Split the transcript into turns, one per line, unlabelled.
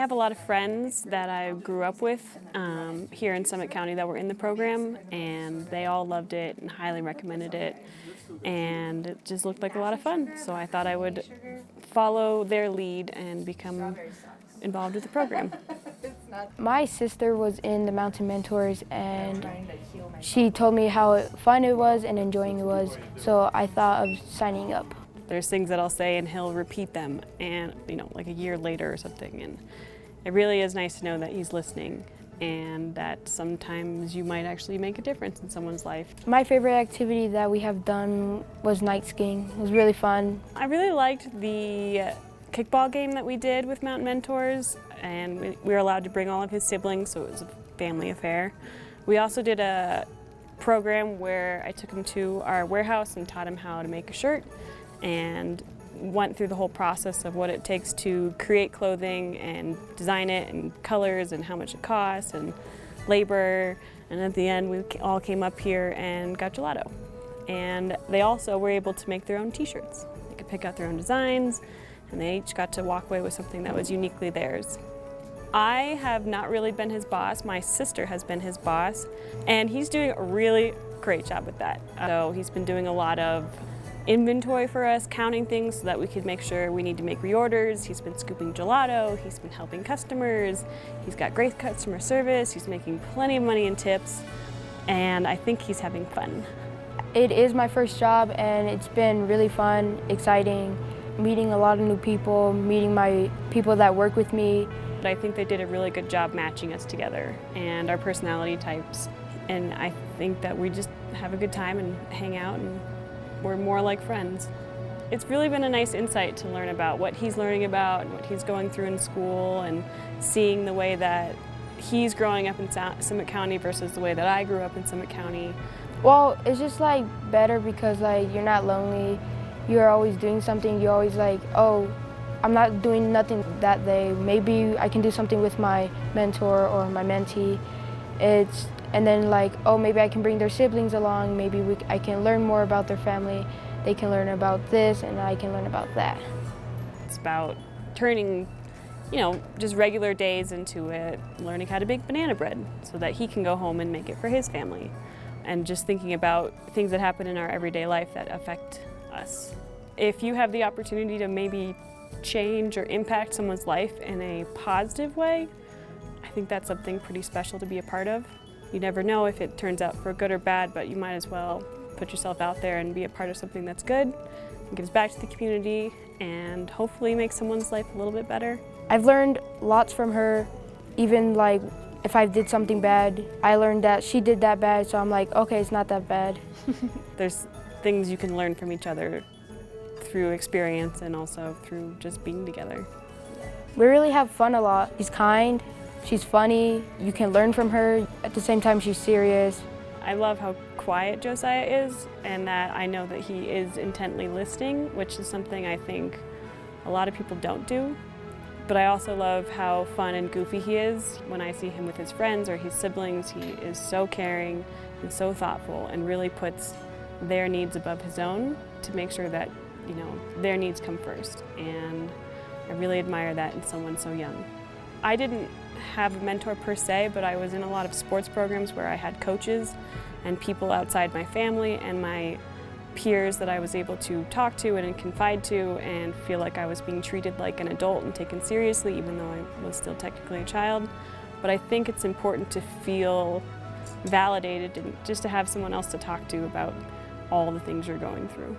have a lot of friends that I grew up with here in Summit County that were in the program, and they all loved it and highly recommended it, and it just looked like a lot of fun. So I thought I would follow their lead and become involved with the program.
My sister was in the Mountain Mentors, and she told me how fun it was and enjoying it was, so I thought of signing up.
There's things that I'll say and he'll repeat them, and like a year later or something, and it really is nice to know that he's listening and that sometimes you might actually make a difference in someone's life.
My favorite activity that we have done was night skiing. It was really fun.
I really liked the kickball game that we did with Mountain Mentors, and we were allowed to bring all of his siblings, so it was a family affair. We also did a program where I took him to our warehouse and taught him how to make a shirt, and went through the whole process of what it takes to create clothing and design it, and colors and how much it costs and labor. And at the end we all came up here and got gelato. And they also were able to make their own t-shirts. They could pick out their own designs, and they each got to walk away with something that was uniquely theirs. I have not really been his boss. My sister has been his boss, and he's doing a really great job with that. So he's been doing a lot of inventory for us, counting things so that we could make sure we need to make reorders. He's been scooping gelato, he's been helping customers, he's got great customer service, he's making plenty of money in tips, and I think he's having fun.
It is my first job, and it's been really fun, exciting, meeting a lot of new people, meeting my people that work with me.
But I think they did a really good job matching us together and our personality types, and I think that we just have a good time and hang out, and we're more like friends. It's really been a nice insight to learn about what he's learning about and what he's going through in school, and seeing the way that he's growing up in Summit County versus the way that I grew up in Summit County.
Well, it's just like better because you're not lonely. You're always doing something. You're always like, oh, I'm not doing nothing that day. Maybe I can do something with my mentor or my mentee. And then oh, maybe I can bring their siblings along. Maybe I can learn more about their family. They can learn about this, and I can learn about that.
It's about turning, just regular days into it, learning how to bake banana bread so that he can go home and make it for his family. And just thinking about things that happen in our everyday life that affect us. If you have the opportunity to maybe change or impact someone's life in a positive way, I think that's something pretty special to be a part of. You never know if it turns out for good or bad, but you might as well put yourself out there and be a part of something that's good, and gives back to the community, and hopefully make someone's life a little bit better.
I've learned lots from her. Even if I did something bad, I learned that she did that bad, so I'm like, okay, it's not that bad.
There's things you can learn from each other through experience and also through just being together.
We really have fun a lot. She's kind, she's funny, you can learn from her. At the same time, she's serious.
I love how quiet Josiah is, and that I know that he is intently listening, which is something I think a lot of people don't do. But I also love how fun and goofy he is. When I see him with his friends or his siblings, he is so caring and so thoughtful, and really puts their needs above his own to make sure that their needs come first. And I really admire that in someone so young. I didn't have a mentor per se, but I was in a lot of sports programs where I had coaches and people outside my family and my peers that I was able to talk to and confide to, and feel like I was being treated like an adult and taken seriously, even though I was still technically a child. But I think it's important to feel validated and just to have someone else to talk to about all the things you're going through.